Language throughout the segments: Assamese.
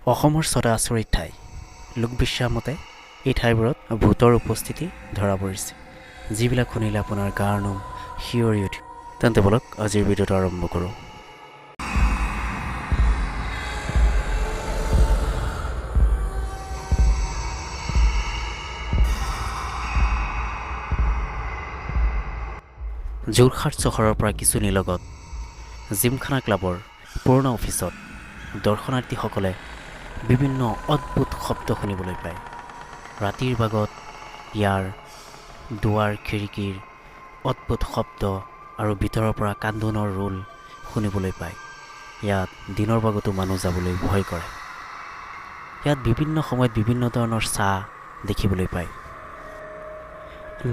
অসমৰ ছটা আচৰিত ঠাই লোকবিশ্বাস মতে এই ঠাইবোৰত ভূতৰ উপস্থিতি ধৰা পৰিছে যিবিলাক শুনিলে আপোনাৰ গাৰ নোম শিয়ৰি উঠিব তেন্তে বলক আজিৰ ভিডিঅ'টো আৰম্ভ কৰোঁ যোৰহাট চহৰৰ পৰা কিছু নিলগত জিমখানা ক্লাবৰ পুৰণা অফিচত দৰ্শনাৰ্থীসকলে বিভিন্ন অদ্ভুত শব্দ শুনিবলৈ পায় ৰাতিৰ ভাগত ইয়াৰ দুৱাৰ খিৰিকীৰ অদ্ভুত শব্দ আৰু ভিতৰৰ পৰা কান্দোনৰ ৰোল শুনিবলৈ পায় ইয়াত দিনৰ ভাগতো মানুহ যাবলৈ ভয় কৰে ইয়াত বিভিন্ন সময়ত বিভিন্ন ধৰণৰ ছাঁ দেখিবলৈ পায়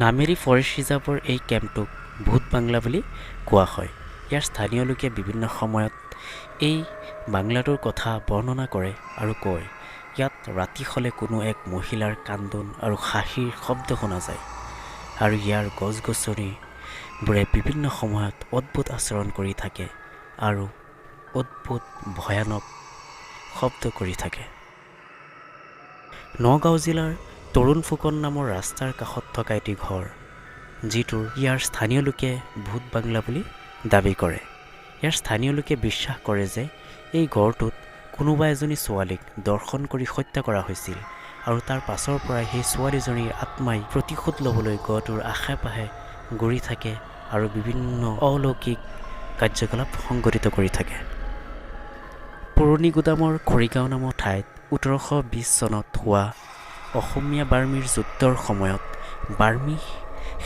নামেৰি ফৰেষ্ট ৰিজাৰ্ভৰ এই কেম্পটোক ভূত বাংলা বুলি কোৱা হয় ইয়াৰ স্থানীয় লোকে বিভিন্ন সময়ত এই বাংলাটোৰ কথা বৰ্ণনা কৰে আৰু কয় ইয়াত ৰাতি হ'লে কোনো এক মহিলাৰ কান্দোন আৰু হাঁহিৰ শব্দ শুনা যায় আৰু ইয়াৰ গছ-গছনিবোৰে বিভিন্ন সময়ত অদ্ভুত আচৰণ কৰি থাকে আৰু অদ্ভুত ভয়ানক শব্দ কৰি থাকে নগাঁও জিলাৰ তৰুণ ফুকন নামৰ ৰাস্তাৰ কাষত থকা এটি ঘৰ যিটোৰ ইয়াৰ স্থানীয় লোকে ভূত বাংলা বুলি দাবী কৰে ইয়াৰ স্থানীয় লোকে বিশ্বাস কৰে যে এই ঘৰটোত কোনোবা এজনী ছোৱালীক দৰ্শন কৰি হত্যা কৰা হৈছিল আৰু তাৰ পাছৰ পৰাই সেই ছোৱালীজনীৰ আত্মাই প্ৰতিশোধ ল'বলৈ ঘৰটোৰ আশে-পাশে ঘূৰি থাকে আৰু বিভিন্ন অলৌকিক কাৰ্যকলাপ সংঘটিত কৰি থাকে পুৰণিগুদামৰ মৰিগাঁও নামৰ ঠাইত ১৮২০ চনত হোৱা অসমীয়া বাৰ্মীৰ যুদ্ধৰ সময়ত বাৰ্মী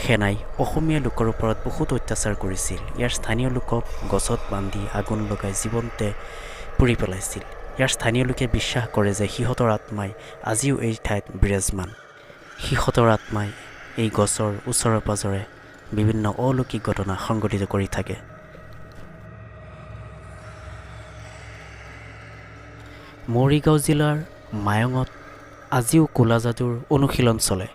সেনাই অসমীয়া লোকৰ ওপৰত বহুত অত্যাচাৰ কৰিছিল ইয়াৰ স্থানীয় লোকক গছত বান্ধি আগুন লগাই জীৱনতে পুৰি পেলাইছিল ইয়াৰ স্থানীয় লোকে বিশ্বাস কৰে যে সিহঁতৰ আত্মাই আজিও এই ঠাইত বিৰাজমান সিহঁতৰ আত্মাই এই গছৰ ওচৰে পাজৰে বিভিন্ন অলৌকিক ঘটনা সংঘটিত কৰি থাকে মৰিগাঁও জিলাৰ মায়ঙত আজিও ক'লা যাদুৰ অনুশীলন চলে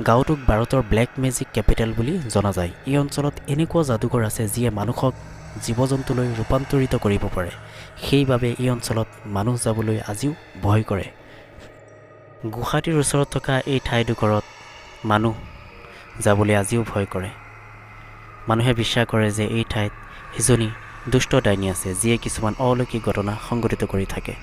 গাঁওটোক ভাৰতৰ ব্লেক মেজিক কেপিটেল বুলি জনা যায় এই অঞ্চলত এনেকুৱা যাদুকৰ আছে যিয়ে মানুহক জীৱ জন্তুলৈ ৰূপান্তৰিত কৰিব পাৰে সেইবাবে এই অঞ্চলত মানুহ যাবলৈ আজিও ভয় কৰে গুৱাহাটীৰ ওচৰত থকা এই ঠাইডোখৰত মানুহ যাবলৈ আজিও ভয় কৰে মানুহে বিশ্বাস কৰে যে এই ঠাইত এজনী দুষ্ট ডাইনী আছে যিয়ে কিছুমান অলৌকিক ঘটনা সংঘটিত কৰি থাকে